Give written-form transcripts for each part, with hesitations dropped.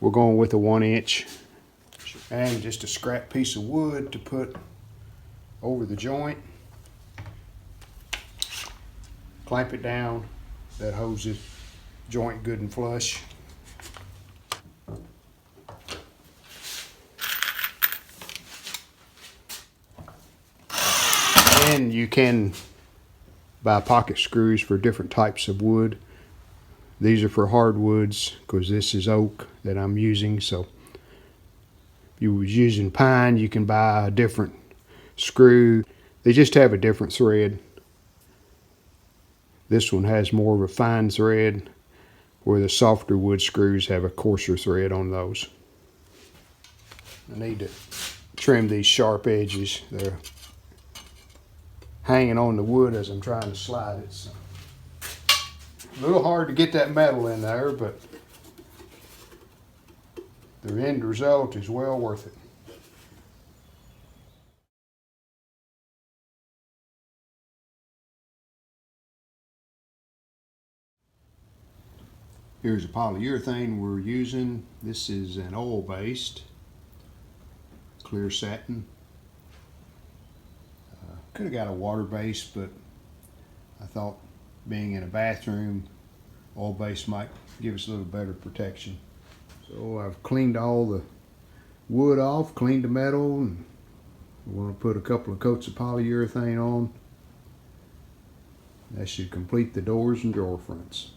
we're going with a 1 inch and just a scrap piece of wood to put over the joint. Clamp it down. That holds the joint good and flush. And you can buy pocket screws for different types of wood. These are for hardwoods because this is oak that I'm using. So if you was using pine, you can buy a different screw. They just have a different thread. This one has more of a fine thread, where the softer wood screws have a coarser thread on those. I need to trim these sharp edges. They're hanging on the wood as I'm trying to slide it. So a little hard to get that metal in there, but the end result is well worth it. Here's a polyurethane we're using. This is an oil-based clear satin. Could have got a water-based, but I thought being in a bathroom, oil-based might give us a little better protection. So I've cleaned all the wood off, cleaned the metal, and I want to put a couple of coats of polyurethane on. That should complete the doors and drawer fronts.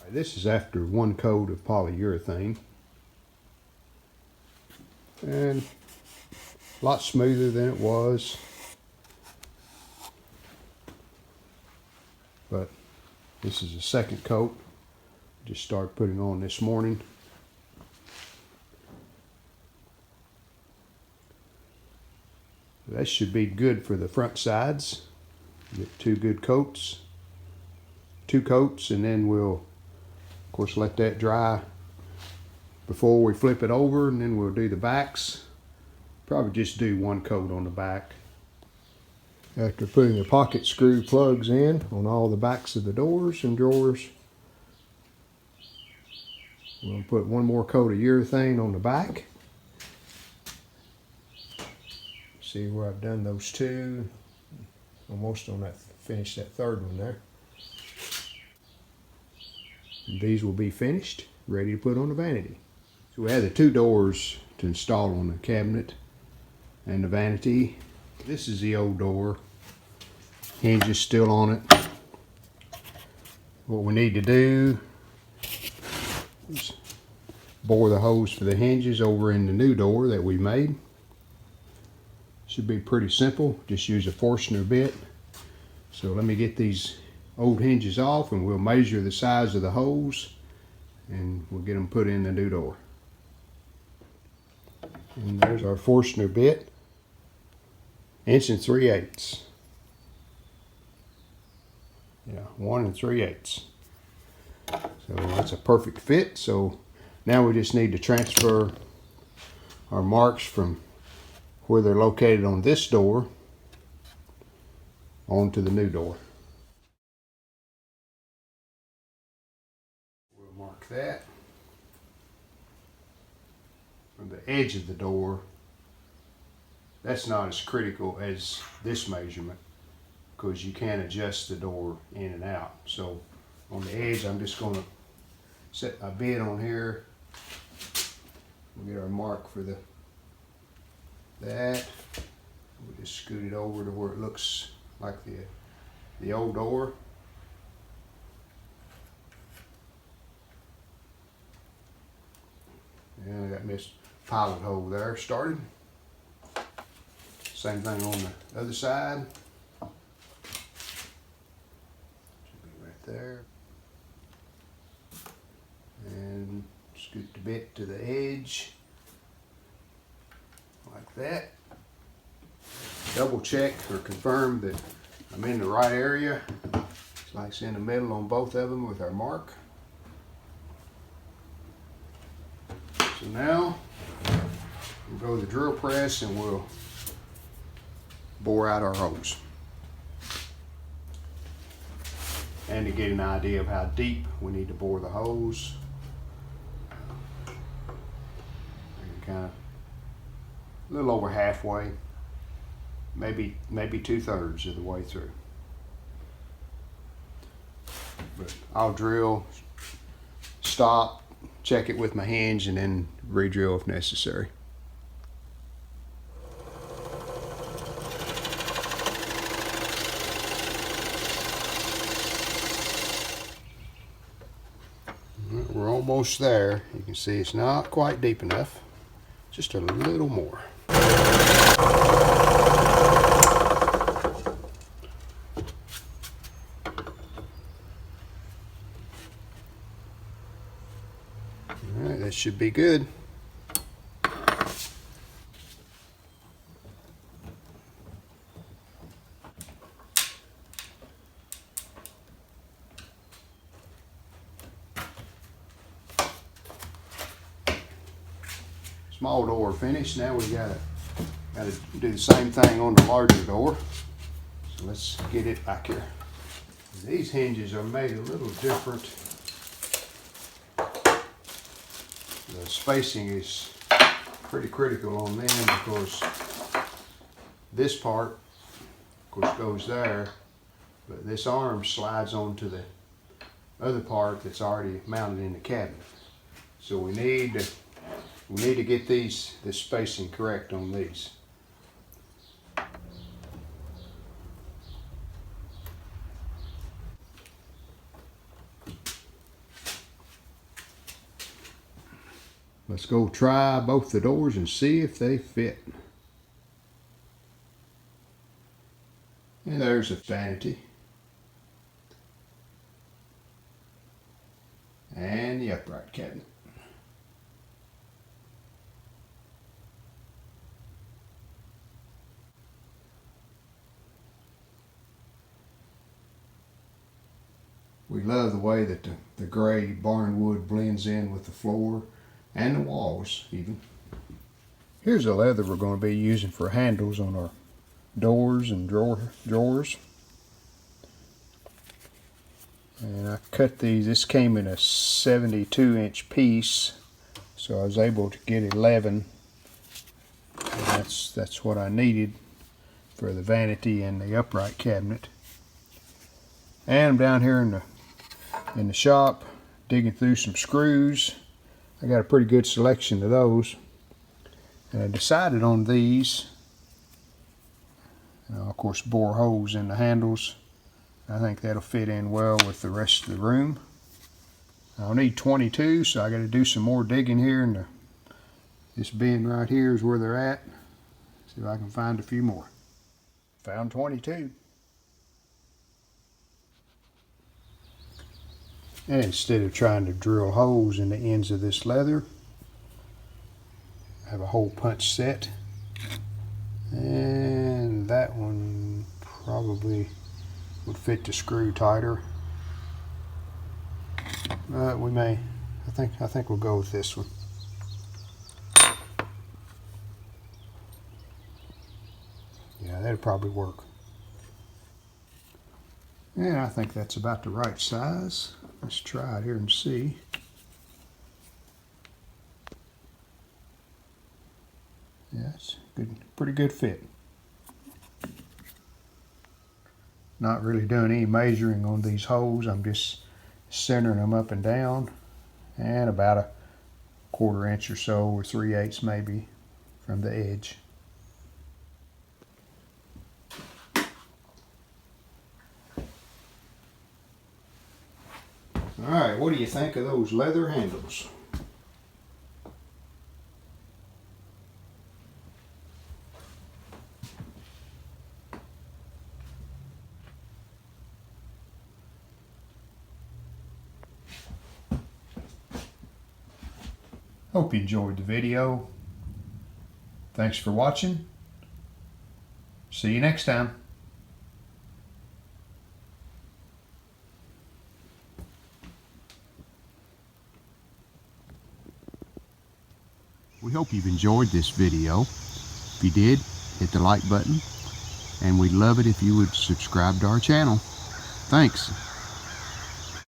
This is after 1 coat of polyurethane. And a lot smoother than it was. But this is the 2nd coat. Just started putting on this morning. That should be good for the front sides. Get 2 good coats. 2 coats, and then we'll of course let that dry before we flip it over, and then we'll do the backs. Probably just do 1 coat on the back. After putting the pocket screw plugs in on all the backs of the doors and drawers, we'll put 1 more coat of urethane on the back. See where I've done those 2. Almost on that, finished that 3rd one there. And these will be finished, ready to put on the vanity. So we have the 2 doors to install on the cabinet and the vanity. This is the old door. Hinge is still on it. What we need to do is bore the holes for the hinges over in the new door that we made. Should be pretty simple. Just use a Forstner bit. So let me get these old hinges off, and we'll measure the size of the holes, and we'll get them put in the new door. And there's our Forstner bit, 1 3/8. Yeah, 1 3/8. So that's a perfect fit. So now we just need to transfer our marks from where they're located on this door onto the new door. We'll mark that from the edge of the door. That's not as critical as this measurement, because you can adjust the door in and out. So on the edge, I'm just going to set my bit on here. We'll get our mark for that. We'll just scoot it over to where it looks like the old door. And I got this pilot hole there started. Same thing on the other side. Should be right there. And scoot the bit to the edge. Like that. Double check or confirm that I'm in the right area. It's like it's in the middle on both of them with our mark. So now we'll go to the drill press and we'll bore out our holes. and to get an idea of how deep we need to bore the holes. Kind of a little over halfway, maybe 2/3 of the way through. But I'll drill, stop, check it with my hinge, and then re-drill if necessary. We're almost there. You can see it's not quite deep enough. Just a little more. Alright, that should be good. Small door finished. Now we gotta do the same thing on the larger door. So let's get it back here. These hinges are made a little different. The spacing is pretty critical on them because this part, of course, goes there, but this arm slides onto the other part that's already mounted in the cabinet. So we need to get this spacing correct on these. Let's go try both the doors and see if they fit. And there's a vanity. And the upright cabinet. We love the way that the gray barn wood blends in with the floor and the walls even. Here's the leather we're going to be using for handles on our doors and drawers. And I cut these. This came in a 72-inch piece, so I was able to get 11. And that's what I needed for the vanity and the upright cabinet. And I'm down here in the shop digging through some screws. I got a pretty good selection of those, and I decided on these. Of course, bore holes in the handles. I think that'll fit in well with the rest of the room. I'll need 22, so I got to do some more digging here, and this bin right here is where they're at. See if I can find a few more. Found 22. And instead of trying to drill holes in the ends of this leather, I have a hole punch set. And that one probably would fit the screw tighter. But we may, I think we'll go with this one. Yeah, that'll probably work. And I think that's about the right size. Let's try it here and see. Yeah, it's good, pretty good fit. Not really doing any measuring on these holes. I'm just centering them up and down, and about a 1/4 inch or so, or 3/8 maybe, from the edge. Alright, what do you think of those leather handles? Hope you enjoyed the video. Thanks for watching. See you next time. We hope you've enjoyed this video. If you did, hit the like button, and we'd love it if you would subscribe to our channel. Thanks.